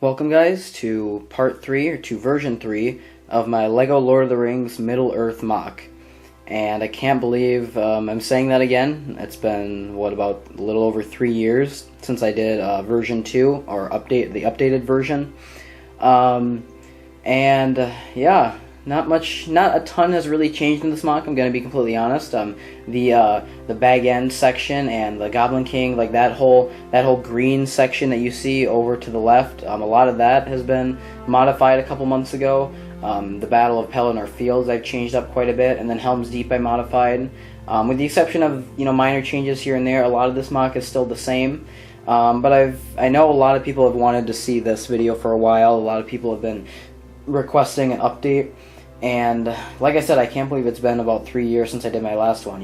Welcome guys to part 3, or to version 3, of my LEGO Lord of the Rings Middle-earth MOC. And I can't believe I'm saying that again. It's been, about a little over 3 years since I did version 2, or the updated version. Yeah, not a ton has really changed in this MOC, I'm going to be completely honest. The Bag End section and the Goblin King, like that whole green section that you see over to the left, a lot of that has been modified a couple months ago. The Battle of Pelennor Fields I've changed up quite a bit, and then Helm's Deep I modified. With the exception of minor changes here and there, a lot of this MOC is still the same. But I know a lot of people have wanted to see this video for a while. A lot of people have been requesting an update. And like I said, I can't believe it's been about 3 years since I did my last one,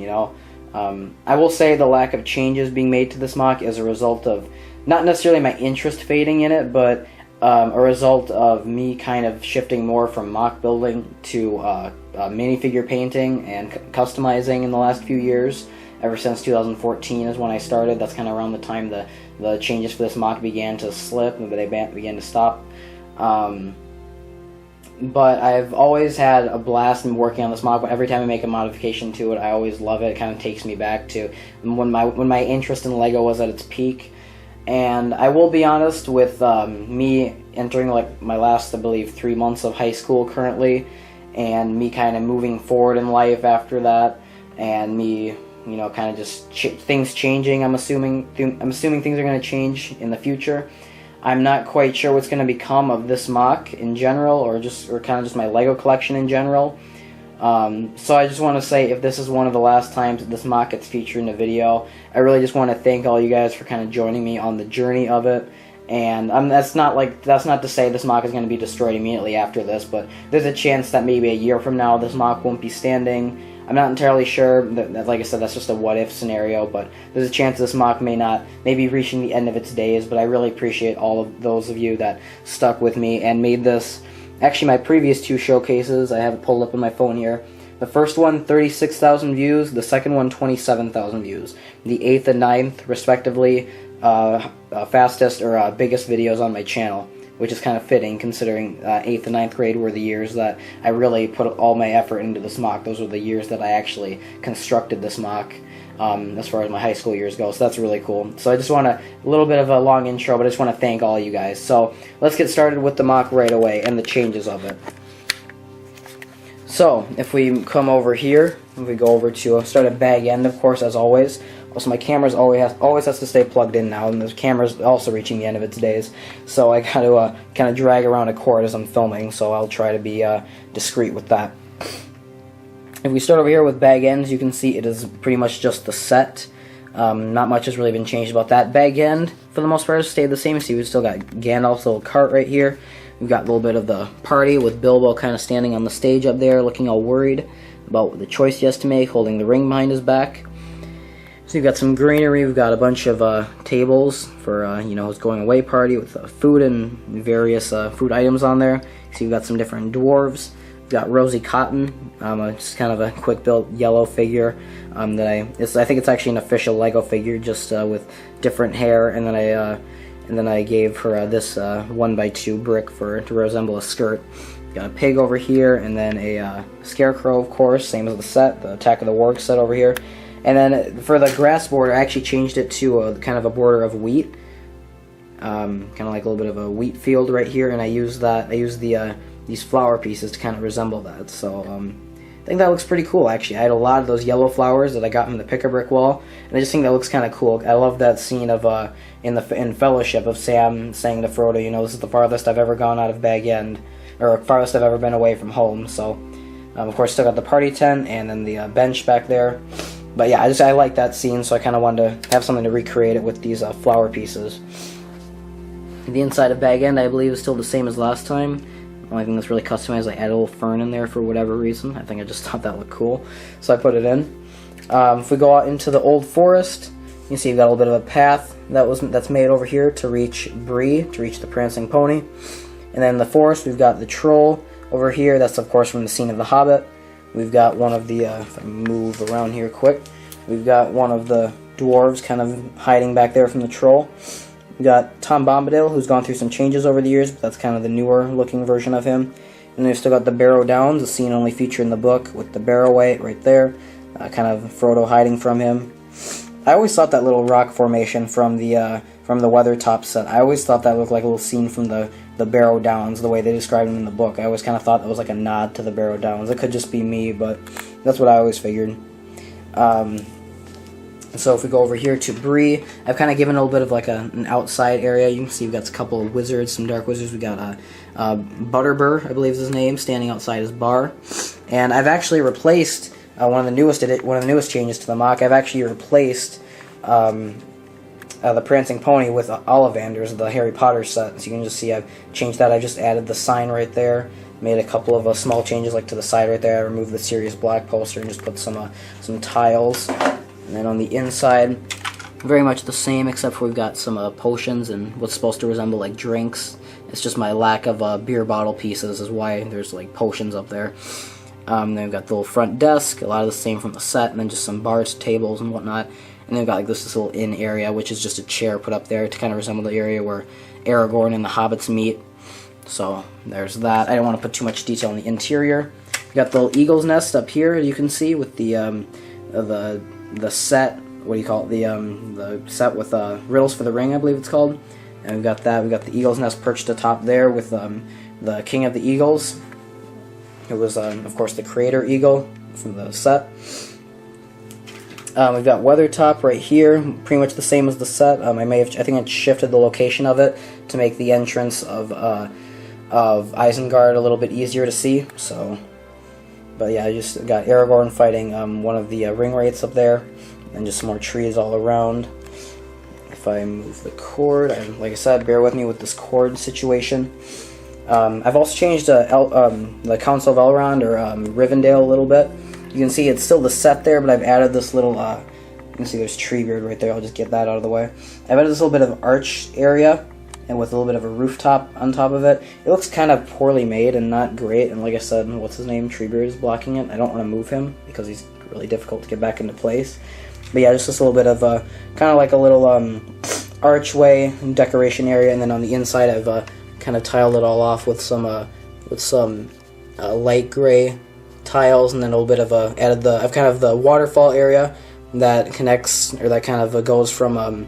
I will say the lack of changes being made to this MOC is a result of not necessarily my interest fading in it, but a result of me kind of shifting more from MOC building to minifigure painting and customizing in the last few years. Ever since 2014 is when I started. That's kind of around the time the changes for this MOC began to slip and they began to stop. But I've always had a blast in working on this MOC. Every time I make a modification to it, I always love it. It kind of takes me back to when my interest in LEGO was at its peak. And I will be honest, with me entering my last, I believe, 3 months of high school currently, and me kind of moving forward in life after that, and me, kind of just things changing. I'm assuming things are going to change in the future. I'm not quite sure what's going to become of this MOC in general, or kind of just my LEGO collection in general. So I just want to say, if this is one of the last times that this MOC gets featured in a video, I really just want to thank all you guys for kind of joining me on the journey of it. And that's not to say this MOC is going to be destroyed immediately after this, but there's a chance that maybe a year from now this MOC won't be standing. I'm not entirely sure. Like I said, that's just a what-if scenario, but there's a chance this MOC may be reaching the end of its days. But I really appreciate all of those of you that stuck with me and made this. Actually, my previous 2 showcases, I have it pulled up on my phone here. The first one, 36,000 views. The second one, 27,000 views. The 8th and 9th, respectively, fastest or biggest videos on my channel, which is kind of fitting considering 8th and 9th grade were the years that I really put all my effort into this MOC. Those were the years that I actually constructed this MOC, as far as my high school years go, so that's really cool. So I just want a little bit of a long intro, but I just want to thank all you guys. So let's get started with the MOC right away and the changes of it. So if we come over here, if we go over to start at Bag End, of course, as always. Also, my camera's always has to stay plugged in now, and the camera's also reaching the end of its days, so I got to kind of drag around a cord as I'm filming, so I'll try to be discreet with that. If we start over here with Bag Ends, you can see it is pretty much just the set. Not much has really been changed about that. Bag End, for the most part, has stayed the same. See, we've still got Gandalf's little cart right here. We've got a little bit of the party with Bilbo kind of standing on the stage up there, looking all worried about the choice he has to make, holding the ring behind his back. So you've got some greenery. We've got a bunch of tables for his going away party with food and various food items on there. So you've got some different dwarves. We've got Rosie Cotton, just kind of a quick built yellow figure I think it's actually an official LEGO figure, just with different hair. And then I gave her this 1x2 brick to resemble a skirt. We've got a pig over here, and then a scarecrow, of course, same as the set, the Attack of the Warg set over here. And then for the grass border, I actually changed it to kind of a border of wheat, kind of like a little bit of a wheat field right here. And I used these flower pieces to kind of resemble that. So I think that looks pretty cool. Actually, I had a lot of those yellow flowers that I got from the Pick-a-Brick wall, and I just think that looks kind of cool. I love that scene of in Fellowship of Sam saying to Frodo, this is the farthest I've ever gone out of Bag End, or farthest I've ever been away from home. So of course, still got the party tent and then the bench back there. But yeah, I like that scene, so I kind of wanted to have something to recreate it with these flower pieces. The inside of Bag End, I believe, is still the same as last time. The only thing that's really customized, I added a little fern in there for whatever reason. I think I just thought that looked cool, so I put it in. If we go out into the Old Forest, you can see you've got a little bit of a path that's made over here to reach Bree, to reach the Prancing Pony. And then in the forest, we've got the Troll over here. That's, of course, from the scene of The Hobbit. We've got one of the, if I move around here quick, we've got one of the dwarves kind of hiding back there from the Troll. We got Tom Bombadil, who's gone through some changes over the years, but that's kind of the newer looking version of him. And then we've still got the Barrow Downs, a scene only featured in the book with the Barrow-wight right there, kind of Frodo hiding from him. I always thought that little rock formation from the Weathertop set, I always thought that looked like a little scene from the Barrow Downs, the way they described them in the book. I always kind of thought that was like a nod to the Barrow Downs. It could just be me, but that's what I always figured. So if we go over here to Bree, I've kind of given a little bit of like an outside area. You can see we've got a couple of wizards, some dark wizards. We got Butterbur, I believe is his name, standing outside his bar. And I've actually replaced one of the newest changes to the MOC. I've actually replaced the Prancing Pony with Ollivander's, the Harry Potter set. So you can just see I've changed that. I just added the sign right there. Made a couple of small changes, like to the side right there. I removed the Sirius Black poster and just put some tiles. And then on the inside, very much the same, except for we've got some potions and what's supposed to resemble like drinks. It's just my lack of beer bottle pieces is why there's like potions up there. Then we've got the little front desk, a lot of the same from the set, and then just some bars, tables, and whatnot. And then we've got like this little inn area, which is just a chair put up there to kind of resemble the area where Aragorn and the hobbits meet. So there's that. I don't want to put too much detail in the interior. We got the little eagle's nest up here, you can see, with the set. What do you call it? The set with riddles for the ring, I believe it's called. And we've got that. We've got the eagle's nest perched atop there with the king of the eagles. It was, of course, the creator eagle from the set. We've got Weathertop right here, pretty much the same as the set. I think I shifted the location of it to make the entrance of Isengard a little bit easier to see. So, but yeah, I just got Aragorn fighting one of the ring wraiths up there, and just some more trees all around. If I move the cord, like I said, bear with me with this cord situation. I've also changed the Council of Elrond, or Rivendell, a little bit. You can see it's still the set there, but I've added this little, you can see there's Treebeard right there. I'll just get that out of the way. I've added this little bit of arch area, and with a little bit of a rooftop on top of it. It looks kind of poorly made and not great, and like I said, what's his name? Treebeard is blocking it. I don't want to move him, because he's really difficult to get back into place. But yeah, just this little bit of, kind of like a little archway and decoration area, and then on the inside I've kind of tiled it all off with some light gray tiles, and then a little bit of I've kind of the waterfall area that connects, or that kind of goes from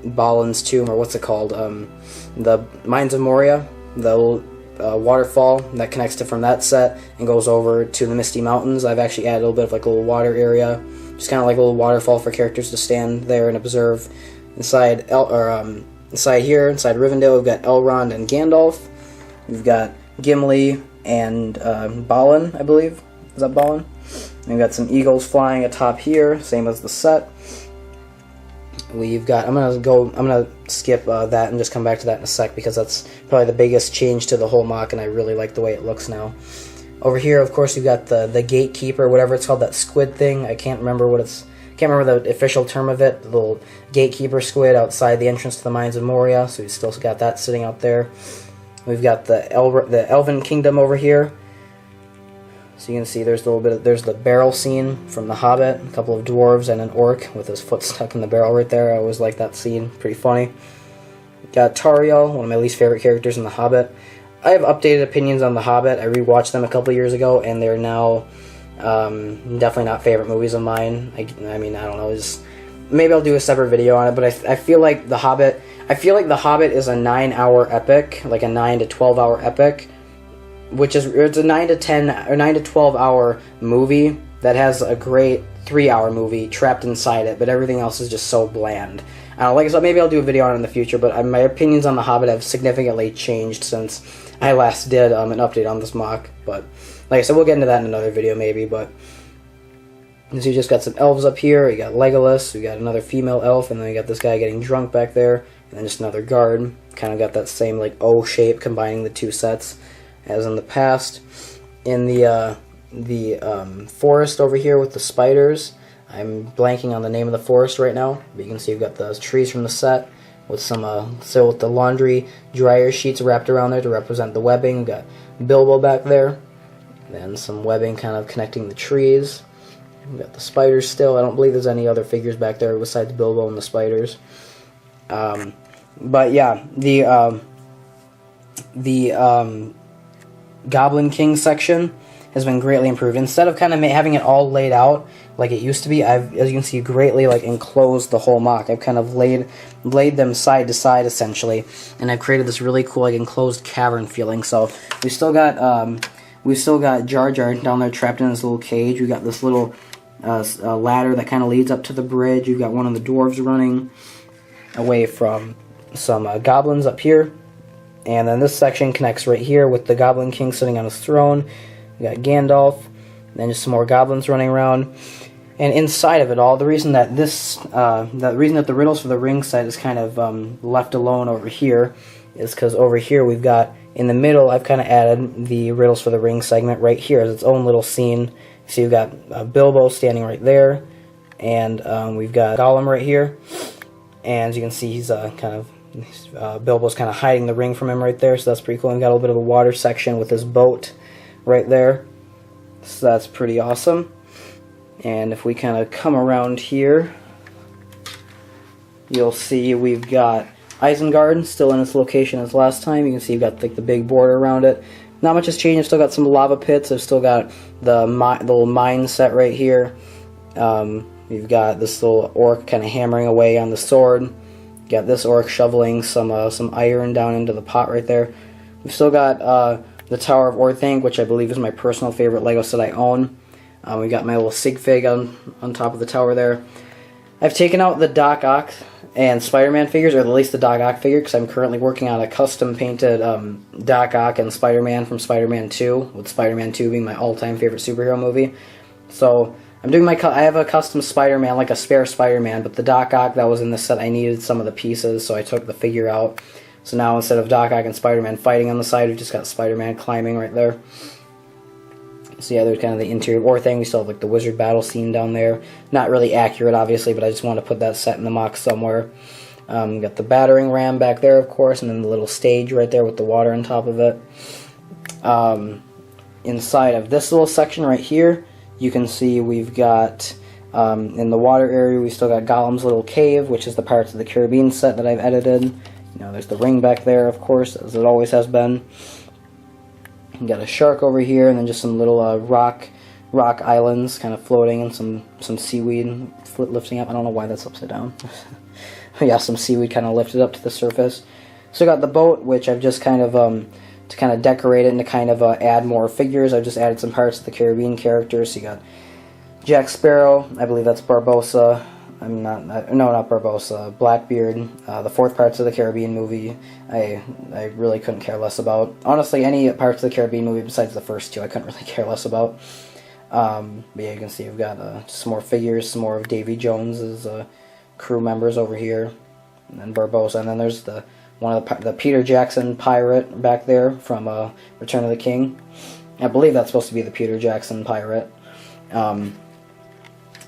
Balin's tomb, or what's it called, the Mines of Moria, the waterfall that connects to from that set and goes over to the Misty Mountains. I've actually added a little bit of like a little water area, just kind of like a little waterfall for characters to stand there and observe. Inside here, inside Rivendell, we've got Elrond and Gandalf. We've got Gimli and Balin, I believe. Is that Balin? And we've got some eagles flying atop here, same as the set. We've got, I'm gonna skip that and just come back to that in a sec, because that's probably the biggest change to the whole MOC, and I really like the way it looks now. Over here, of course, you've got the gatekeeper, whatever it's called, that squid thing. I can't remember the official term of it. The little gatekeeper squid outside the entrance to the Mines of Moria. So we've still got that sitting out there. We've got the Elven Kingdom over here. So you can see there's the barrel scene from The Hobbit, a couple of dwarves and an orc with his foot stuck in the barrel right there. I always like that scene, pretty funny. Got Tauriel, one of my least favorite characters in The Hobbit. I have updated opinions on The Hobbit. I rewatched them a couple years ago, and they're now definitely not favorite movies of mine. I mean, I don't know. Maybe I'll do a separate video on it, but I feel like The Hobbit. I feel like The Hobbit is a 9-hour epic, like a 9 to 12-hour epic, it's a 9 to 10 or 9 to 12 hour movie that has a great 3-hour movie trapped inside it, but everything else is just so bland. Like I said, maybe I'll do a video on it in the future, but my opinions on The Hobbit have significantly changed since I last did an update on this MOC. But like I said, we'll get into that in another video maybe. But so you just got some elves up here. You got Legolas, we got another female elf, and then you got this guy getting drunk back there, and then just another guard. Kind of got that same like O shape combining the two sets as in the past. In the forest over here with the spiders, I'm blanking on the name of the forest right now, but you can see you've got the trees from the set with some with the laundry dryer sheets wrapped around there to represent the webbing. We've got Bilbo back there, then some webbing kind of connecting the trees. We've got the spiders still. I don't believe there's any other figures back there besides Bilbo and the spiders. But yeah, the Goblin King section has been greatly improved. Instead of kind of having it all laid out like it used to be, I've, as you can see, greatly like enclosed the whole MOC. I've kind of laid them side to side essentially, and I've created this really cool like enclosed cavern feeling. So we still got Jar Jar down there trapped in this little cage. We got this little ladder that kind of leads up to the bridge. You've got one of the dwarves running away from some goblins up here, and then this section connects right here with the Goblin King sitting on his throne. We got Gandalf, and then just some more goblins running around. And inside of it all, the reason that the Riddles for the Ring set is kind of left alone over here is because over here we've got, in the middle, I've kind of added the Riddles for the Ring segment right here as its own little scene. So you've got Bilbo standing right there, and we've got Gollum right here. And as you can see, he's Bilbo's kind of hiding the ring from him right there, so that's pretty cool. And we've got a little bit of a water section with his boat right there, so that's pretty awesome. And if we kind of come around here, you'll see we've got Isengard still in its location as last time. You can see you've got like the big border around it. Not much has changed. I've still got some lava pits. I've still got the little mine set right here. We've got this little orc kind of hammering away on the sword. Got this orc shoveling some iron down into the pot right there. We've still got the Tower of Orthanc, which I believe is my personal favorite Lego set I own. We got my little Sigfig on top of the tower there. I've taken out the Doc Ock and Spider-Man figures, or at least the Doc Ock figure, because I'm currently working on a custom painted Doc Ock and Spider-Man from Spider-Man 2, with Spider-Man 2 being my all-time favorite superhero movie. So I'm doing I have a custom Spider-Man, like a spare Spider-Man, but the Doc Ock that was in the set, I needed some of the pieces, so I took the figure out. So now instead of Doc Ock and Spider-Man fighting on the side, we've just got Spider-Man climbing right there. So yeah, there's kind of the interior war thing. We still have like the wizard battle scene down there. Not really accurate, obviously, but I just want to put that set in the MOC somewhere. Got the battering ram back there, of course, and then the little stage right there with the water on top of it. Inside of this little section right here, you can see we've got, in the water area, we still got Gollum's little cave, which is the Pirates of the Caribbean set that I've edited. You know, there's the ring back there, of course, as it always has been. You got a shark over here, and then just some little rock islands kind of floating, and some seaweed lifting up. I don't know why that's upside down. Yeah, some seaweed kind of lifted up to the surface. So I got the boat, which I've just kind of to kind of decorate it and to kind of add more figures. I've just added some Pirates of the Caribbean characters. So you got Jack Sparrow, I believe that's Barbossa. Not Barbossa, Blackbeard, the fourth Pirates of the Caribbean movie, I really couldn't care less about. Honestly, any Pirates of the Caribbean movie besides the first two, I couldn't really care less about. But yeah, you can see we've got some more figures, some more of Davy Jones's crew members over here, and then Barbossa, and then there's one of the Peter Jackson pirate back there from Return of the King. I believe that's supposed to be the Peter Jackson pirate.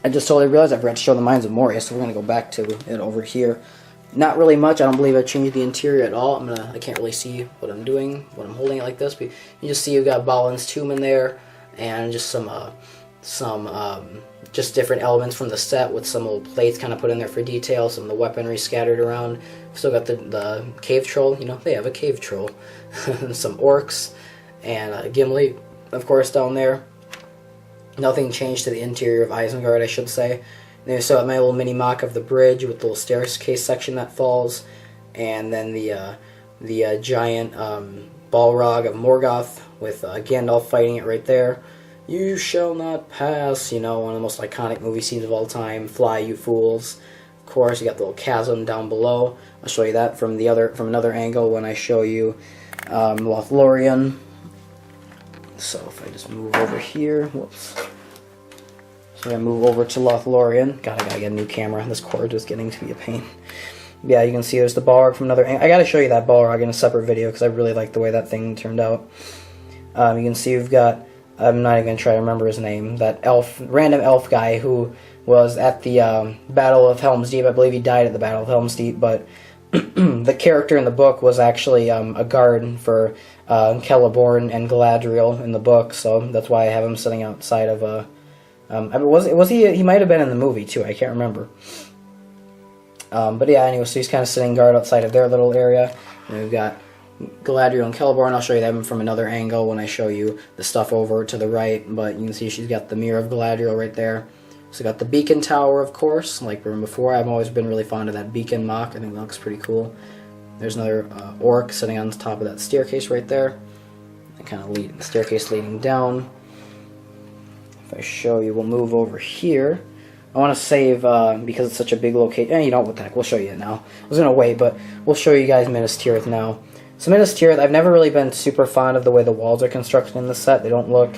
I just totally realized I forgot to show the Mines of Moria, so we're going to go back to it over here. Not really much. I don't believe I changed the interior at all. I can't really see what I'm doing when I'm holding it like this, but you just see you've got Balin's tomb in there, and just some just different elements from the set with some old plates kind of put in there for detail, some of the weaponry scattered around. Still got the cave troll. You know, they have a cave troll. Some orcs, and Gimli, of course, down there. Nothing changed to the interior of Isengard, I should say. Then I still have my little mini MOC of the bridge with the little staircase section that falls, and then the giant Balrog of Morgoth with Gandalf fighting it right there. You shall not pass, you know, one of the most iconic movie scenes of all time. Fly, you fools. Of course, you got the little chasm down below. I'll show you that from another angle when I show you Lothlorien. So if I just move over here, whoops. So I move over to Lothlorien. God, I gotta get a new camera. This cord is getting to be a pain. Yeah, you can see there's the Balrog from another angle. I gotta show you that Balrog in a separate video because I really like the way that thing turned out. You can see we've got, I'm not even gonna try to remember his name, that random elf guy who was at the Battle of Helm's Deep. I believe he died at the Battle of Helm's Deep, but the character in the book was actually a guard for Celeborn and Galadriel in the book, so that's why I have him sitting outside of he might have been in the movie too, I can't remember. But yeah, anyway, so he's kind of sitting guard outside of their little area. And we've got Galadriel and Killebrew, and I'll show you them from another angle when I show you the stuff over to the right. But you can see she's got the Mirror of Galadriel right there. So got the Beacon Tower, of course, like from before. I've always been really fond of that Beacon MOC. I think that looks pretty cool. There's another orc sitting on top of that staircase right there. And kind of staircase leading down. If I show you, we'll move over here. I want to save, because it's such a big location. You know what the heck, we'll show you it now. I was going to wait, but we'll show you guys Minas Tirith now. So Minas Tirith, I've never really been super fond of the way the walls are constructed in the set. They don't look...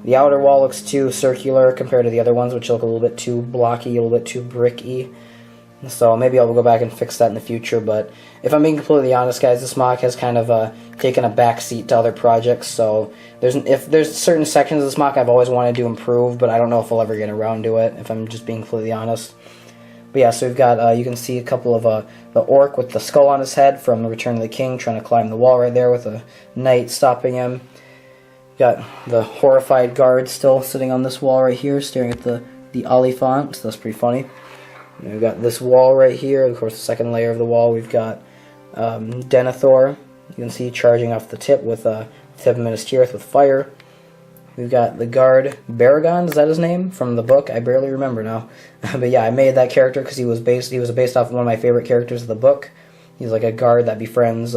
The outer wall looks too circular compared to the other ones, which look a little bit too blocky, a little bit too bricky. So maybe I'll go back and fix that in the future, but if I'm being completely honest, guys, this MOC has kind of taken a backseat to other projects, so if there's certain sections of this MOC I've always wanted to improve, but I don't know if I'll ever get around to it, if I'm just being completely honest. But yeah, so we've got, you can see a couple of the orc with the skull on his head from the Return of the King, trying to climb the wall right there with a knight stopping him. Got the horrified guard still sitting on this wall right here, staring at the Oliphant, so that's pretty funny. And we've got this wall right here, of course the second layer of the wall. We've got Denethor, you can see charging off the tip with tip of Minas Tirith with fire. We've got the guard Baragon, is that his name from the book? I barely remember now. But yeah, I made that character because he was based off of one of my favorite characters of the book. He's like a guard that befriends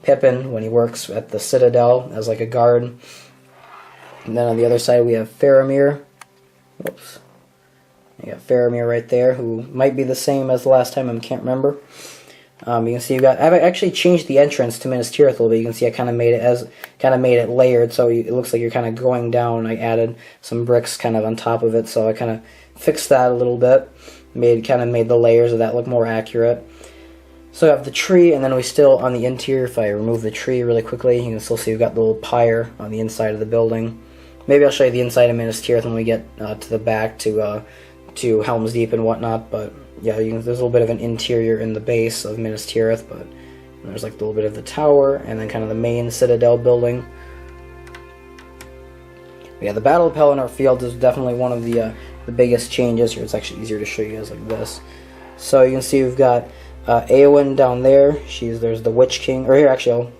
Pippin when he works at the Citadel as like a guard. And then on the other side we have Faramir. Whoops. You got Faramir right there, who might be the same as the last time, I can't remember. You can see I've actually changed the entrance to Minas Tirith a little bit. You can see I kind of made it layered, so it looks like you're kind of going down. I added some bricks kind of on top of it, so I kind of fixed that a little bit. Kind of made the layers of that look more accurate. So we have the tree, and then we still, on the interior, if I remove the tree really quickly, you can still see we've got the little pyre on the inside of the building. Maybe I'll show you the inside of Minas Tirith when we get to the back to Helm's Deep and whatnot, but yeah, there's a little bit of an interior in the base of Minas Tirith, but there's like a little bit of the tower, and then kind of the main Citadel building. But yeah, the Battle of Pelennor Fields is definitely one of the biggest changes here. It's actually easier to show you guys like this. So you can see we've got Eowyn down there. There's the Witch King, or here actually I'll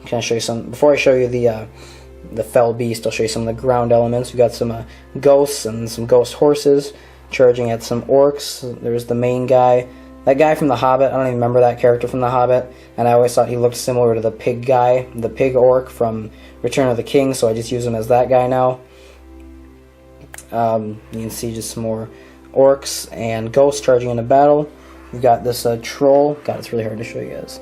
kind of show you some, before I show you the Fell Beast, I'll show you some of the ground elements. We've got some ghosts and some ghost horses charging at some orcs. There's the main guy. That guy from The Hobbit, I don't even remember that character from The Hobbit, and I always thought he looked similar to the pig guy, the pig orc from Return of the King, so I just use him as that guy now. You can see just some more orcs and ghosts charging into battle. We've got this troll. God, it's really hard to show you guys.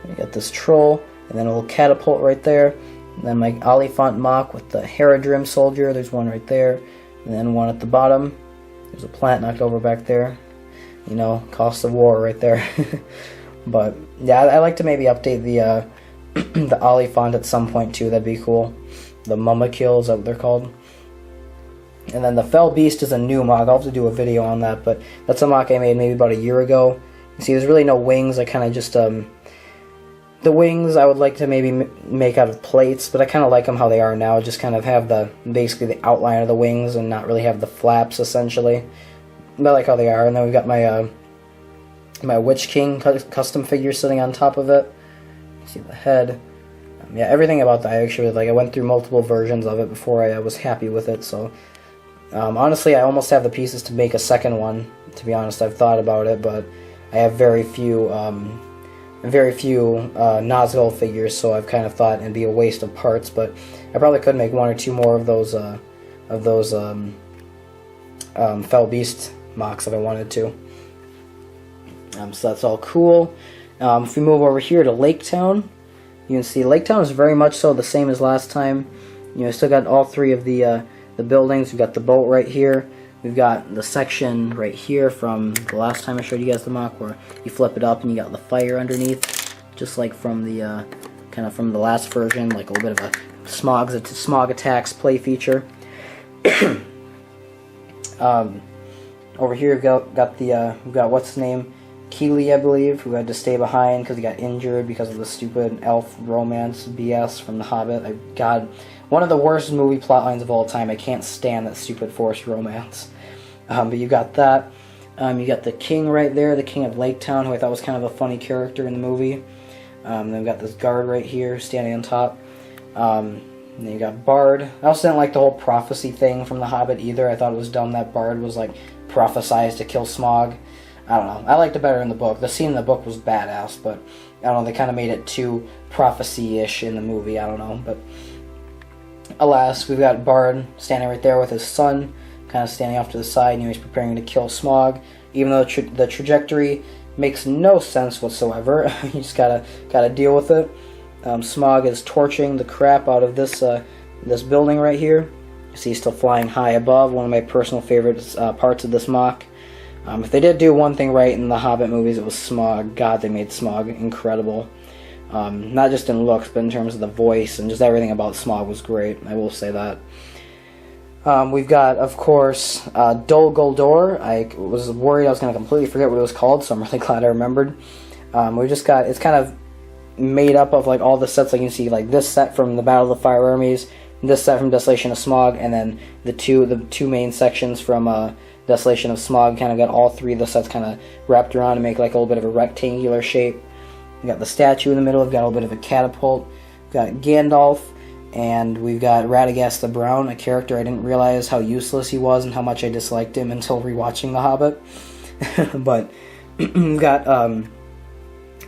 We got this troll, and then a little catapult right there. And then my Oliphant MOC with the Haradrim soldier. There's one right there, and then one at the bottom. There's a plant knocked over back there. You know, cost of war right there. But yeah, I like to maybe update the the Oliphant at some point too. That'd be cool. The Mumakil, is that what they're called? And then the Fell Beast is a new MOC. I'll have to do a video on that, but that's a MOC I made maybe about a year ago. You see, there's really no wings. I kind of just the wings I would like to maybe make out of plates, but I kind of like them how they are now. Just kind of have basically the outline of the wings and not really have the flaps, essentially. But I like how they are. And then we've got my my Witch King custom figure sitting on top of it. You see the head. Yeah, everything about that I actually like. I went through multiple versions of it before I was happy with it. So honestly, I almost have the pieces to make a second one. To be honest, I've thought about it, but I have very few Nazgul figures, so I've kind of thought it'd be a waste of parts, but I probably could make one or two more of those Fell Beast MOCs if I wanted to. So that's all cool. If we move over here to Laketown, you can see Laketown is very much so the same as last time. You know, still got all three of the buildings. We've got the boat right here. We've got the section right here from the last time I showed you guys the MOC, where you flip it up and you got the fire underneath, just like from the kind of from the last version, like a little bit of a smog attacks play feature. Over here we've got what's his name, Keeley, I believe, who had to stay behind because he got injured because of the stupid elf romance BS from The Hobbit. God, one of the worst movie plotlines of all time. I can't stand that stupid forced romance. But you got that. You got the king right there, the king of Laketown, who I thought was kind of a funny character in the movie. Then we've got this guard right here, standing on top. And then you got Bard. I also didn't like the whole prophecy thing from The Hobbit either. I thought it was dumb that Bard was, like, prophesized to kill Smaug. I don't know. I liked it better in the book. The scene in the book was badass, but I don't know, they kind of made it too prophecy-ish in the movie. I don't know, but alas, we've got Bard standing right there with his son, kind of standing off to the side. He's preparing to kill Smaug, even though the trajectory makes no sense whatsoever. You just gotta deal with it. Smaug is torching the crap out of this building right here. You see he's still flying high above. One of my personal favorite parts of this MOC. If they did do one thing right in the Hobbit movies, it was Smaug. God, they made Smaug incredible. Not just in looks, but in terms of the voice, and just everything about Smaug was great. I will say that. We've got, of course, Dol Guldur. I was worried I was going to completely forget what it was called, so I'm really glad I remembered. We just got, it's kind of made up of like all the sets, like you can see, like this set from the Battle of the Fire Armies, this set from Desolation of Smaug, and then the two main sections from Desolation of Smaug. Kind of got all three of the sets kind of wrapped around to make like a little bit of a rectangular shape. We got the statue in the middle. We've got a little bit of a catapult. We've got Gandalf, and we've got Radagast the Brown, a character I didn't realize how useless he was and how much I disliked him until rewatching The Hobbit. But we've got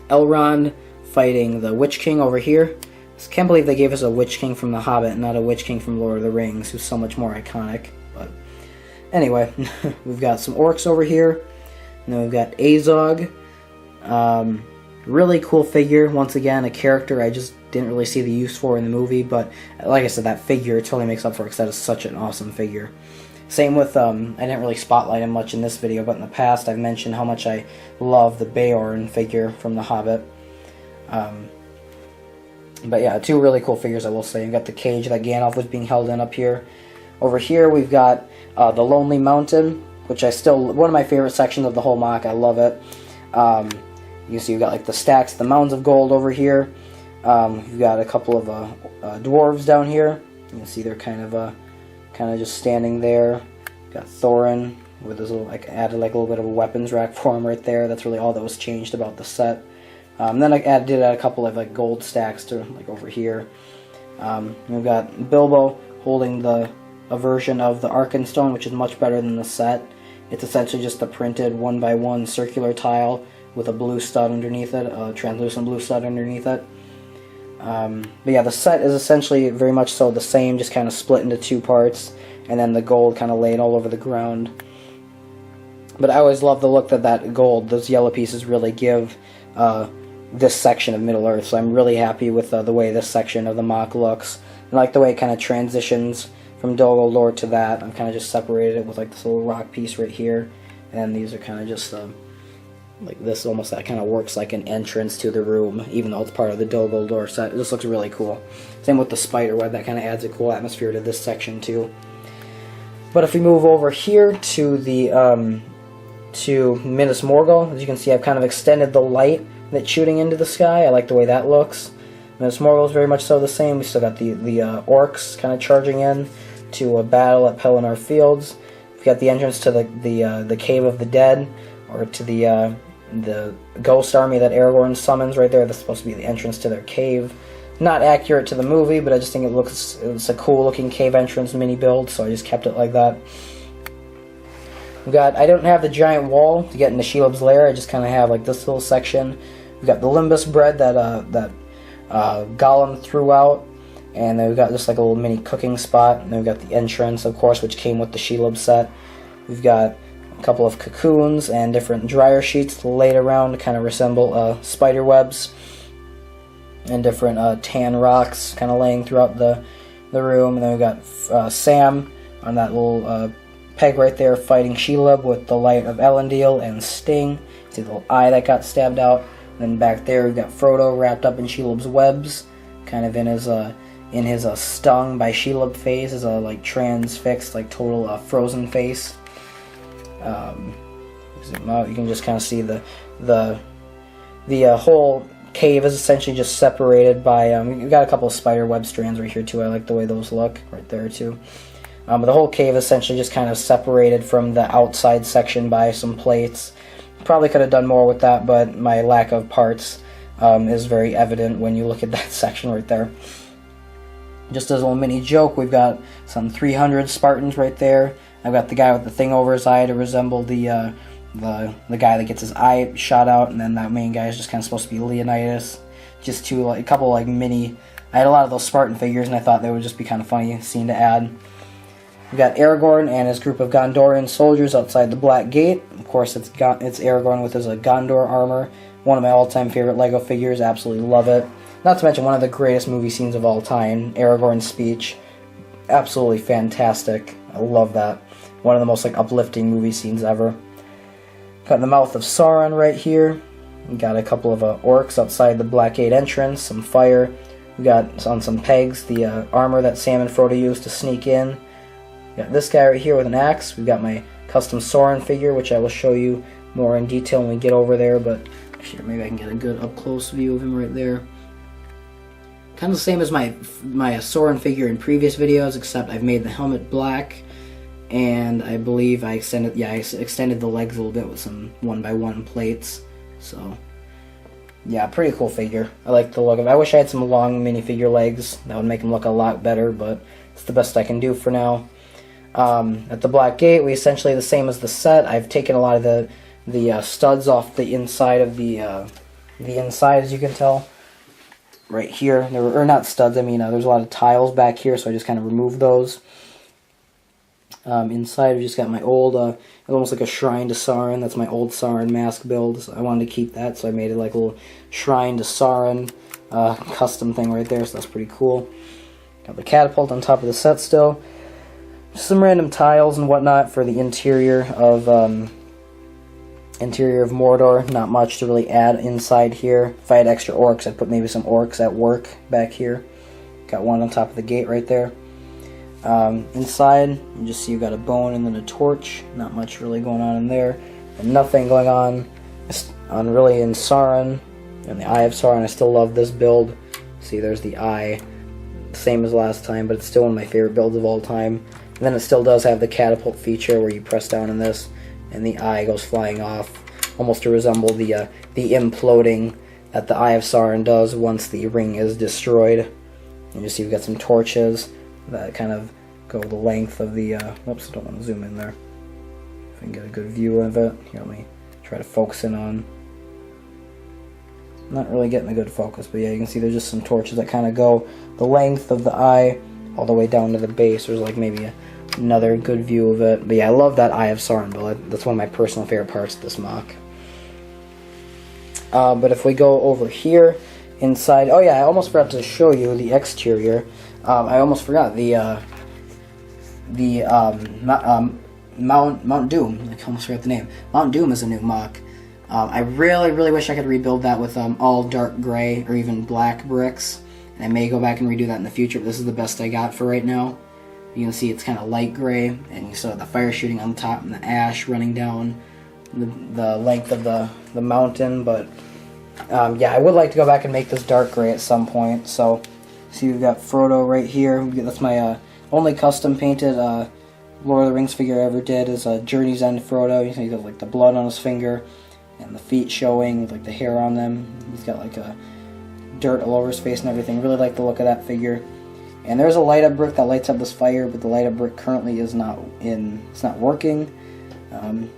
Elrond fighting the Witch King over here. I can't believe they gave us a Witch King from The Hobbit and not a Witch King from Lord of the Rings, who's so much more iconic. But anyway, we've got some orcs over here. And then we've got Azog. Really cool figure. Once again, a character I just didn't really see the use for in the movie, but like I said, that figure totally makes up for it because that is such an awesome figure. Same with, I didn't really spotlight him much in this video, but in the past I've mentioned how much I love the Beorn figure from The Hobbit. But yeah, two really cool figures, I will say. You've got the cage that Gandalf was being held in up here. Over here we've got the Lonely Mountain, which one of my favorite sections of the whole MOC. I love it. You can see you've got like the stacks, the mounds of gold over here. You've got a couple of dwarves down here. You can see they're kind of just standing there. You've got Thorin with his little, added like a little bit of a weapons rack for him right there. That's really all that was changed about the set. Then I did add a couple of like gold stacks to like over here. We've got Bilbo holding a version of the Arkenstone, which is much better than the set. It's essentially just a printed 1x1 circular tile with a blue stud underneath it, a translucent blue stud underneath it. But yeah, the set is essentially very much so the same, just kind of split into two parts, and then the gold kind of laid all over the ground. But I always love the look that gold, those yellow pieces really give this section of Middle-earth, so I'm really happy with the way this section of the MOC looks. I like the way it kind of transitions from Dol Guldur to that. I've kind of just separated it with like this little rock piece right here, and these are kind of just like this, almost that kind of works like an entrance to the room, even though it's part of the Dol Guldur set. It just looks really cool. Same with the spider web, that kind of adds a cool atmosphere to this section too. But if we move over here to the to Minas Morgul, as you can see, I've kind of extended the light that's shooting into the sky. I like the way that looks. Minas Morgul is very much so the same. We still got the orcs kind of charging in to a battle at Pelennor Fields. We've got the entrance to the Cave of the Dead, or to the ghost army that Aragorn summons right there. That's supposed to be the entrance to their cave. Not accurate to the movie, but I just think it's a cool looking cave entrance mini build, so I just kept it like that. I don't have the giant wall to get into Shelob's lair. I just kind of have like this little section. We've got the limbus bread that Gollum threw out, and then we've got just like a little mini cooking spot, and then we've got the entrance, of course, which came with the Shelob set. We've got a couple of cocoons and different dryer sheets laid around to kind of resemble spider webs, and different tan rocks kind of laying throughout the room. And then we've got Sam on that little peg right there fighting Shelob with the light of Elendil and Sting. See the little eye that got stabbed out. And then back there we've got Frodo wrapped up in Shelob's webs, kind of in his stung by Shelob face, as a like transfixed, like total frozen face. Zoom out, you can just kind of see the whole cave is essentially just separated by, you've got a couple of spider web strands right here too. I like the way those look right there too. But the whole cave essentially just kind of separated from the outside section by some plates. Probably could have done more with that, but my lack of parts is very evident when you look at that section right there. Just as a little mini joke, we've got some 300 Spartans right there. I've got the guy with the thing over his eye to resemble the guy that gets his eye shot out, and then that main guy is just kind of supposed to be Leonidas. Just two, like, a couple like mini. I had a lot of those Spartan figures, and I thought they would just be kind of funny scene to add. We've got Aragorn and his group of Gondorian soldiers outside the Black Gate. Of course, it's Aragorn with his Gondor armor. One of my all-time favorite Lego figures. Absolutely love it. Not to mention one of the greatest movie scenes of all time. Aragorn's speech. Absolutely fantastic. I love that. One of the most uplifting movie scenes ever. Got the mouth of Sauron right here. We got a couple of orcs outside the Black Gate entrance. Some fire. We got on some pegs the armor that Sam and Frodo used to sneak in. Got this guy right here with an axe. We've got my custom Sauron figure, which I will show you more in detail when we get over there, but here, maybe I can get a good up-close view of him right there. Kind of the same as my Sauron figure in previous videos, except I've made the helmet black, and I believe I extended the legs a little bit with some 1x1 plates. So, yeah, pretty cool figure. I like the look of it. I wish I had some long minifigure legs. That would make him look a lot better, but it's the best I can do for now. At the Black Gate, we essentially the same as the set. I've taken a lot of the studs off the inside of the inside, as you can tell. Right here, or not studs, I mean, there's a lot of tiles back here, so I just kind of removed those. Inside, I've just got my old, almost like a shrine to Sauron. That's my old Sauron mask build, so I wanted to keep that, so I made it like a little shrine to Sauron custom thing right there, so that's pretty cool. Got the catapult on top of the set still. Just some random tiles and whatnot for the interior of Mordor. Not much to really add inside here. If I had extra orcs, I'd put maybe some orcs at work back here. Got one on top of the gate right there. Inside, you just see you've got a bone and then a torch. Not much really going on in there. And nothing going on really in Sauron. And the Eye of Sauron, I still love this build. See, there's the eye. Same as last time, but it's still one of my favorite builds of all time. And then it still does have the catapult feature where you press down on this and the eye goes flying off, almost to resemble the imploding that the Eye of Sauron does once the ring is destroyed. And you see we've got some torches that kind of go the length of the, whoops, I don't want to zoom in there. If I can get a good view of it. Here, let me try to focus in on. Not really getting a good focus, but yeah, you can see there's just some torches that kind of go the length of the eye all the way down to the base. There's like maybe another good view of it. But yeah, I love that Eye of Sauron build. That's one of my personal favorite parts of this MOC. But if we go over here inside, oh yeah, I almost forgot to show you the exterior. I almost forgot Mount Doom. I almost forgot the name. Mount Doom is a new MOC. I really wish I could rebuild that with all dark gray or even black bricks. And I may go back and redo that in the future, but this is the best I got for right now. You can see it's kind of light gray, and you saw the fire shooting on top and the ash running down the length of the mountain. But yeah, I would like to go back and make this dark gray at some point. So, see, we've got Frodo right here. That's my only custom painted Lord of the Rings figure I ever did. Is Journey's End Frodo. You see he's got like the blood on his finger and the feet showing with like the hair on them. He's got like a dirt all over his face and everything. Really like the look of that figure. And there's a light up brick that lights up this fire, but the light up brick currently is not working.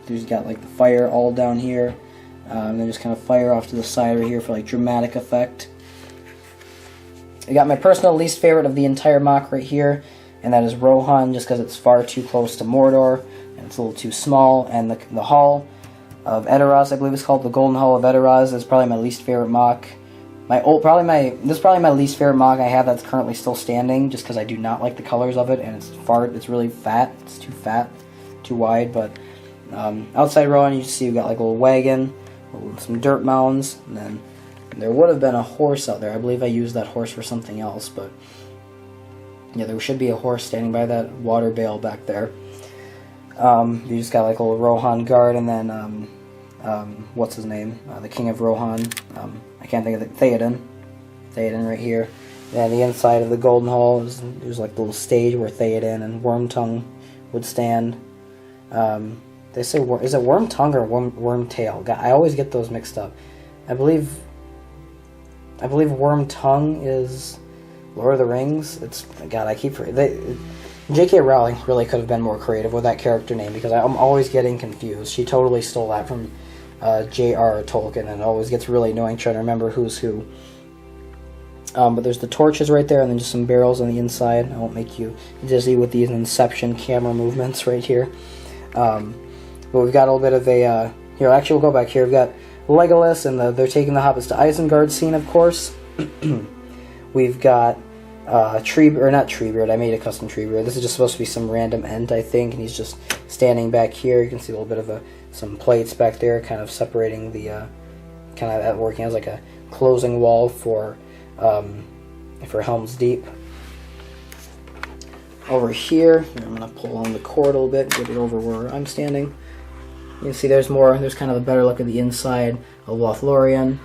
There's got like the fire all down here. And then just kind of fire off to the side right here for like dramatic effect. I got my personal least favorite of the entire MOC right here, and that is Rohan, just because it's far too close to Mordor and it's a little too small. And the Hall of Edoras, I believe it's called, the Golden Hall of Edoras, is probably my least favorite MOC. This is probably my least favorite MOC I have that's currently still standing, just because I do not like the colors of it, and it's really fat. It's too fat, too wide. But outside Rohan, you see we've got like a little wagon, some dirt mounds, and then there would have been a horse out there. I believe I used that horse for something else, but yeah, there should be a horse standing by that water bale back there. You just got like a little Rohan guard, and then what's his name? The King of Rohan. I can't think of it. Theoden right here. And the inside of the Golden Hall, there's like a little stage where Theoden and Wormtongue would stand. They say, is it Wormtongue or Wormtail? God, I always get those mixed up. I believe Wormtongue is Lord of the Rings. God, I keep J.K. Rowling really could have been more creative with that character name, because I'm always getting confused. She totally stole that from J.R. Tolkien, and it always gets really annoying trying to remember who's who. But there's the torches right there, and then just some barrels on the inside. I won't make you dizzy with these Inception camera movements right here. But we've got a little bit of a... here, actually, we'll go back here. We've got Legolas, and they're taking the hobbits to Isengard scene, of course. We've got not Treebeard. I made a custom Treebeard. This is just supposed to be some random Ent, I think, and he's just standing back here. You can see a little bit of some plates back there, kind of separating the... kind of working as like a closing wall for Helm's Deep. Over here, I'm going to pull on the cord a little bit, get it over where I'm standing. You can see there's kind of a better look at the inside of Lothlorien.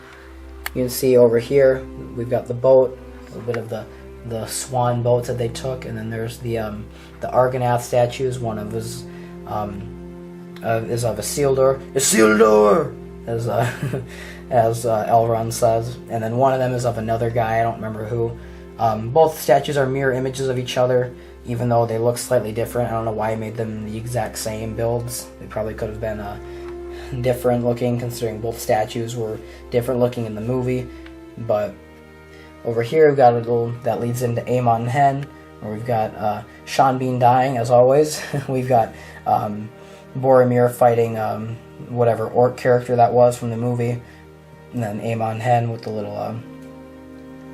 You can see over here, we've got the boat, a little bit of the swan boats that they took, and then there's the Argonath statues. One of is of Isildur, as Elrond says, and then one of them is of another guy, I don't remember who. Both statues are mirror images of each other, even though they look slightly different. I don't know why I made them the exact same builds. They probably could have been different looking, considering both statues were different looking in the movie. But over here we've got a little that leads into Amon and Hen, where we've got Sean Bean dying, as always. We've got Boromir fighting whatever orc character that was from the movie. And then Amon Hen with the little...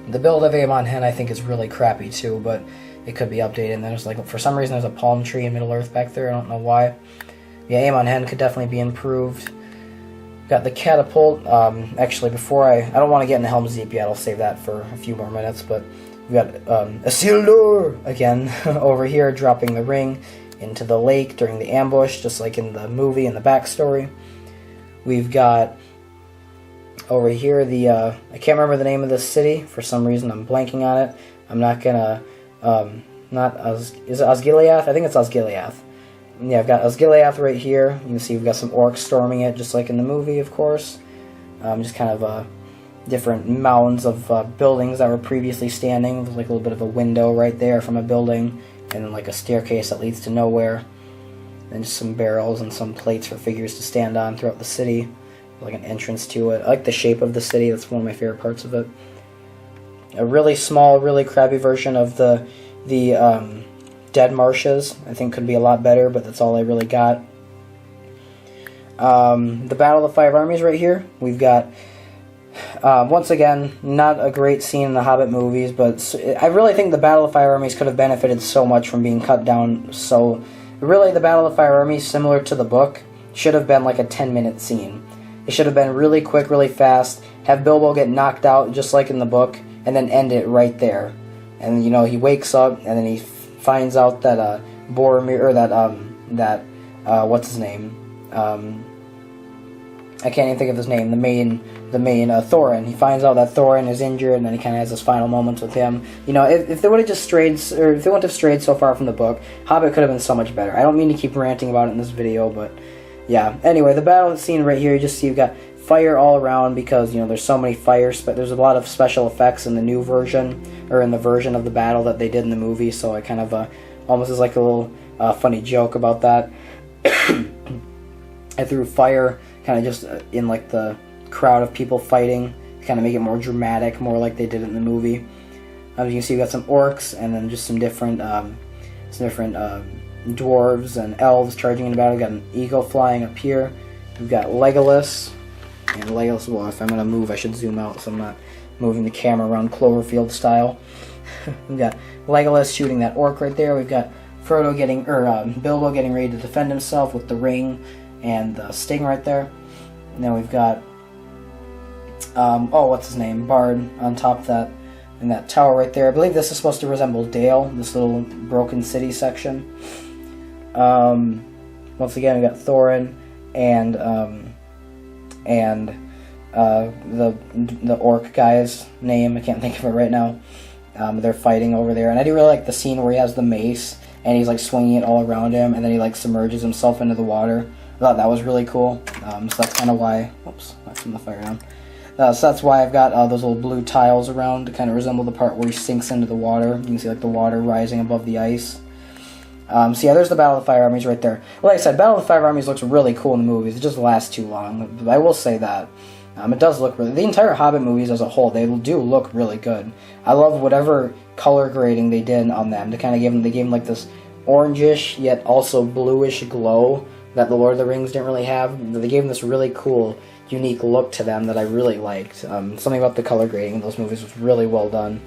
the build of Amon Hen I think is really crappy too, but it could be updated. And there's for some reason there's a palm tree in Middle-earth back there, I don't know why. Yeah, Amon Hen could definitely be improved. Got the catapult. Actually, before I don't want to get into Helm's Deep yet, I'll save that for a few more minutes, but we've got Isildur again over here dropping the ring into the lake during the ambush, just like in the movie and the backstory. We've got over here I can't remember the name of this city for some reason. I'm blanking on it. I'm not gonna is it Osgiliath? I think it's Osgiliath. Yeah, I've got Osgiliath right here. You can see we've got some orcs storming it, just like in the movie, of course. Just kind of different mounds of buildings that were previously standing. There's like a little bit of a window right there from a building, and then like a staircase that leads to nowhere. Then just some barrels and some plates for figures to stand on throughout the city, like an entrance to it. I like the shape of the city. That's one of my favorite parts of it. A really small, really crappy version of the Dead Marshes, I think, could be a lot better, but that's all I really got. The Battle of the Five Armies right here. We've got, once again, not a great scene in the Hobbit movies, but I really think the Battle of the Five Armies could have benefited so much from being cut down. So, really, the Battle of the Five Armies, similar to the book, should have been like a 10-minute scene. It should have been really quick, really fast, have Bilbo get knocked out, just like in the book, and then end it right there. And, he wakes up, and then he finds out that Boromir, or what's his name? I can't even think of his name. The main Thorin. He finds out that Thorin is injured, and then he kind of has his final moments with him. If they would have just strayed, or if they wouldn't have strayed so far from the book, Hobbit could have been so much better. I don't mean to keep ranting about it in this video, but yeah. Anyway, the battle scene right here, you just see you've got fire all around because there's so many fires, but there's a lot of special effects in the new version, or in the version of the battle that they did in the movie. So I kind of almost as like a little funny joke about that. I threw fire kind of just in like the crowd of people fighting to kind of make it more dramatic, more like they did it in the movie. As you can see, we've got some orcs and then just some different dwarves and elves charging in battle. We've got an eagle flying up here. We've got Legolas. And Legolas, well, if I'm going to move, I should zoom out so I'm not moving the camera around Cloverfield style. We've got Legolas shooting that orc right there. We've got Bilbo getting ready to defend himself with the ring and the sting right there. And then we've got, what's his name? Bard on top of that, in that tower right there. I believe this is supposed to resemble Dale, this little broken city section. Once again, we got Thorin and the orc guy's name. I can't think of it right now. They're fighting over there, and I do really like the scene where he has the mace and he's like swinging it all around him, and then he like submerges himself into the water. I thought that was really cool. So that's kind of why. Oops, that's from the fire down. So that's why I've got those little blue tiles around to kind of resemble the part where he sinks into the water. You can see like the water rising above the ice. So yeah, there's the Battle of the Fire Armies right there. Like I said, Battle of the Fire Armies looks really cool in the movies. It just lasts too long. I will say that. It does look really... The entire Hobbit movies as a whole, they do look really good. I love whatever color grading they did on them to kind of give them... They gave them like this orangish yet also bluish glow that the Lord of the Rings didn't really have. They gave them this really cool, unique look to them that I really liked. Something about the color grading in those movies was really well done.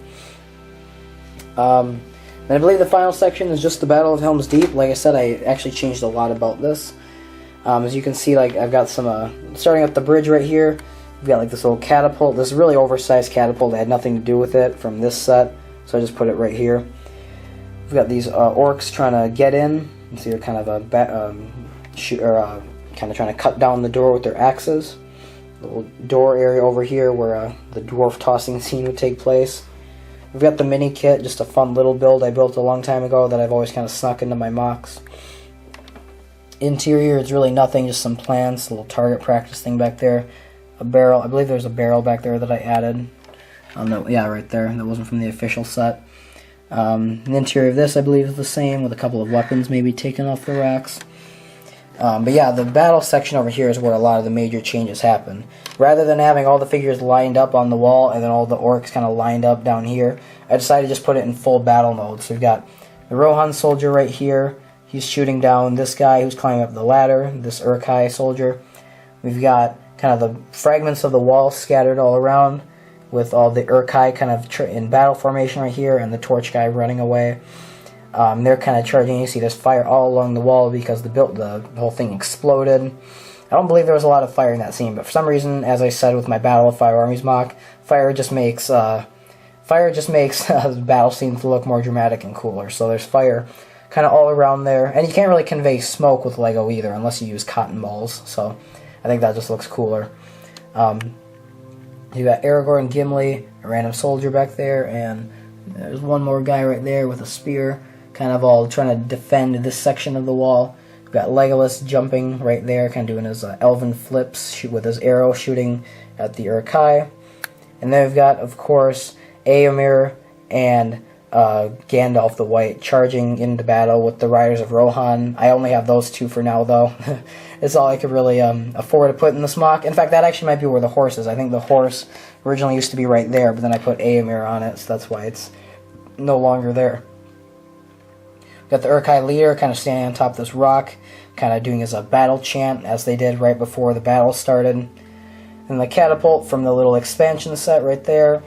And I believe the final section is just the Battle of Helm's Deep. Like I said, I actually changed a lot about this. As you can see, like I've got some, starting at the bridge right here, we've got like this little catapult, this really oversized catapult that had nothing to do with it from this set, so I just put it right here. We've got these orcs trying to get in. You see they're kind of kind of trying to cut down the door with their axes. Little door area over here where the dwarf tossing scene would take place. We've got the mini kit, just a fun little build I built a long time ago that I've always kind of snuck into my MOCs. Interior, it's really nothing, just some plants, a little target practice thing back there. A barrel, I believe there's a barrel back there that I added. No, yeah, right there, that wasn't from the official set. The interior of this, I believe, is the same, with a couple of weapons maybe taken off the racks. But yeah, the battle section over here is where a lot of the major changes happen. Rather than having all the figures lined up on the wall and then all the orcs kind of lined up down here, I decided to just put it in full battle mode. So we've got the Rohan soldier right here. He's shooting down this guy who's climbing up the ladder, this Urkai soldier. We've got kind of the fragments of the wall scattered all around with all the Urkai kind of in battle formation right here and the torch guy running away. They're kind of charging. You see there's fire all along the wall because the whole thing exploded. I don't believe there was a lot of fire in that scene, but for some reason, as I said with my Battle of Fire Armies MOC, fire just makes the battle scenes look more dramatic and cooler. So there's fire kind of all around there, and you can't really convey smoke with Lego either unless you use cotton balls. So I think that just looks cooler. You got Aragorn, Gimli, a random soldier back there, and there's one more guy right there with a spear, kind of all trying to defend this section of the wall. We've got Legolas jumping right there, kind of doing his elven flips with his arrow shooting at the Urkai. And then we've got, of course, Éomer and Gandalf the White charging into battle with the Riders of Rohan. I only have those two for now, though. It's all I could really afford to put in this MOC. In fact, that actually might be where the horse is. I think the horse originally used to be right there, but then I put Éomer on it, so that's why it's no longer there. Got the Urkai leader kind of standing on top of this rock, kind of doing his battle chant, as they did right before the battle started. And the catapult from the little expansion set right there.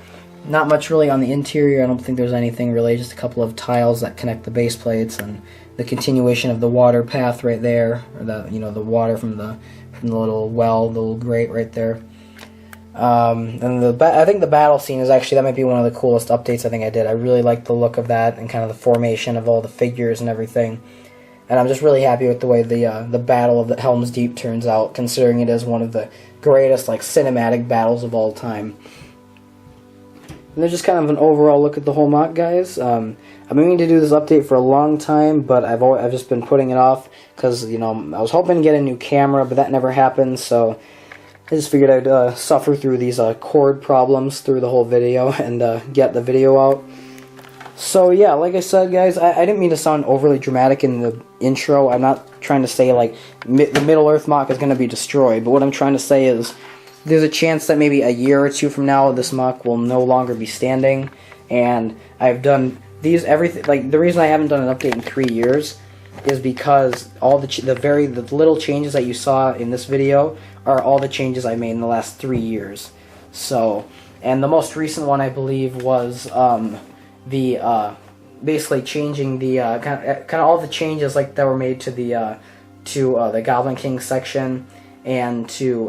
Not much really on the interior. I don't think there's anything really, just a couple of tiles that connect the base plates and the continuation of the water path right there, or the water from the little well, the little grate right there. And I think the battle scene is actually, that might be one of the coolest updates I think I did. I really like the look of that and kind of the formation of all the figures and everything. And I'm just really happy with the way the Battle of the Helm's Deep turns out, considering it is one of the greatest cinematic battles of all time. And there's just kind of an overall look at the whole MOC, guys. I've been meaning to do this update for a long time, but I've just been putting it off because I was hoping to get a new camera, but that never happened. So I just figured I'd suffer through these cord problems through the whole video and get the video out. So yeah, like I said, guys, I didn't mean to sound overly dramatic in the intro. I'm not trying to say the Middle-earth MOC is going to be destroyed, but what I'm trying to say is there's a chance that maybe a year or two from now this MOC will no longer be standing, and I've done everything. The reason I haven't done an update in 3 years is because all the little changes that you saw in this video are all the changes I made in the last 3 years. So, and the most recent one I believe was basically changing the kind of all the changes that were made to the Goblin King section and to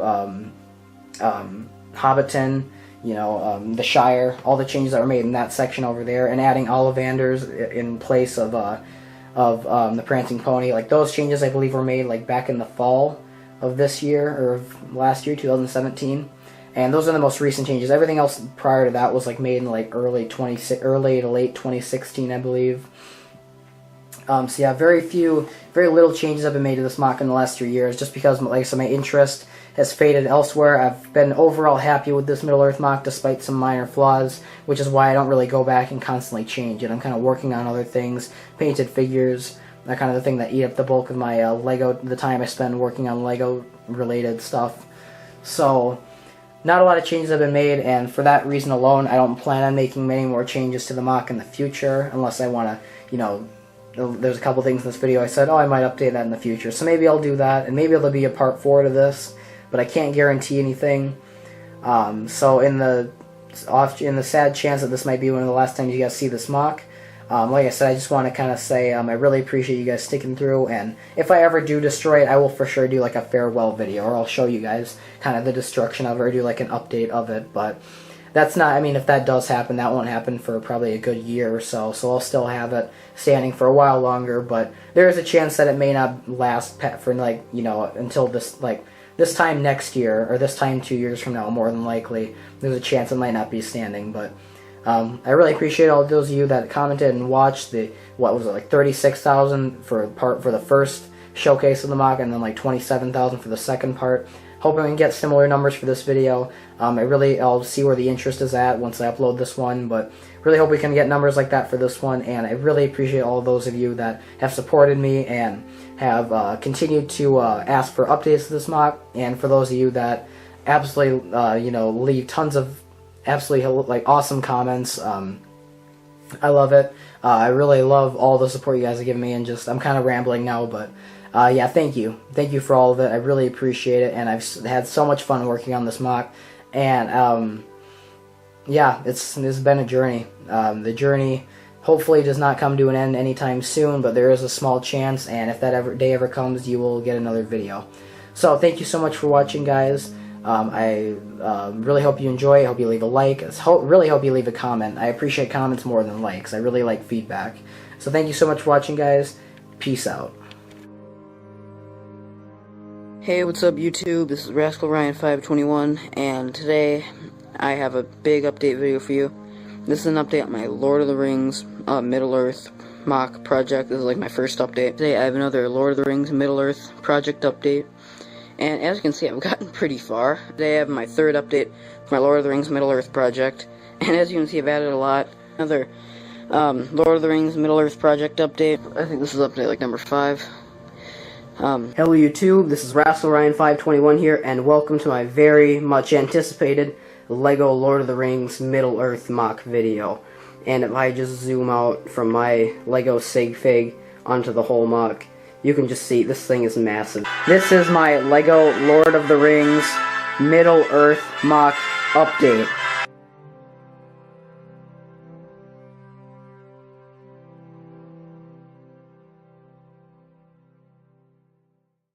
Hobbiton, the Shire, all the changes that were made in that section over there, and adding Ollivanders in place of the Prancing Pony. Those changes I believe were made back in the fall of this year, or last year, 2017. And those are the most recent changes. Everything else prior to that was like made in like early to late 2016, I believe. So yeah, very little changes have been made to this MOC in the last 3 years, just because, like I said, my interest has faded elsewhere. I've been overall happy with this Middle-earth MOC, despite some minor flaws, which is why I don't really go back and constantly change it. I'm kind of working on other things, painted figures, that kind of the thing that eat up the bulk of my the time I spend working on Lego-related stuff. So, not a lot of changes have been made, and for that reason alone, I don't plan on making many more changes to the MOC in the future, unless I want to, there's a couple things in this video I said, oh, I might update that in the future. So maybe I'll do that, and maybe there'll be a part 4 to this, but I can't guarantee anything. So in the sad chance that this might be one of the last times you guys see this MOC, like I said, I just want to kind of say I really appreciate you guys sticking through, and if I ever do destroy it, I will for sure do like a farewell video, or I'll show you guys kind of the destruction of it, or do like an update of it, but that's not, I mean, if that does happen, that won't happen for probably a good year or so, so I'll still have it standing for a while longer, but there is a chance that it may not last for, like, until this time next year, or this time 2 years from now, more than likely. There's a chance it might not be standing, but I really appreciate all those of you that commented and watched the, what was it, like 36,000 for the first showcase of the MOC, and then like 27,000 for the second part. Hoping we can get similar numbers for this video. I'll see where the interest is at once I upload this one, but really hope we can get numbers like that for this one, and I really appreciate all those of you that have supported me and have continued to ask for updates to this MOC, and for those of you that absolutely, leave tons of absolutely awesome comments. I love it. I really love all the support you guys have given me, and I'm kind of rambling now, but yeah, thank you. Thank you for all of it. I really appreciate it, and I've had so much fun working on this MOC, and yeah, it's been a journey. The journey hopefully does not come to an end anytime soon, but there is a small chance, and if that day ever comes, you will get another video. So thank you so much for watching, guys. I really hope you enjoy. I hope you leave a like. Really hope you leave a comment. I appreciate comments more than likes. I really like feedback. So thank you so much for watching, guys. Peace out. Hey, what's up YouTube? This is Wrassle Ryan 521, and today I have a big update video for you. This is an update on my Lord of the Rings Middle-earth MOC project. This is like my first update. Today I have another Lord of the Rings Middle-earth project update, and as you can see, I've gotten pretty far. Today I have my third update for my Lord of the Rings Middle-earth project, and as you can see, I've added a lot. Another Lord of the Rings Middle-earth project update. I think this is update like number 5. Hello YouTube, this is Wrassle Ryan 521 here, and welcome to my very much anticipated LEGO Lord of the Rings Middle-earth MOC video. And if I just zoom out from my LEGO Sigfig onto the whole MOC, you can just see this thing is massive. This is my LEGO Lord of the Rings Middle-earth MOC update.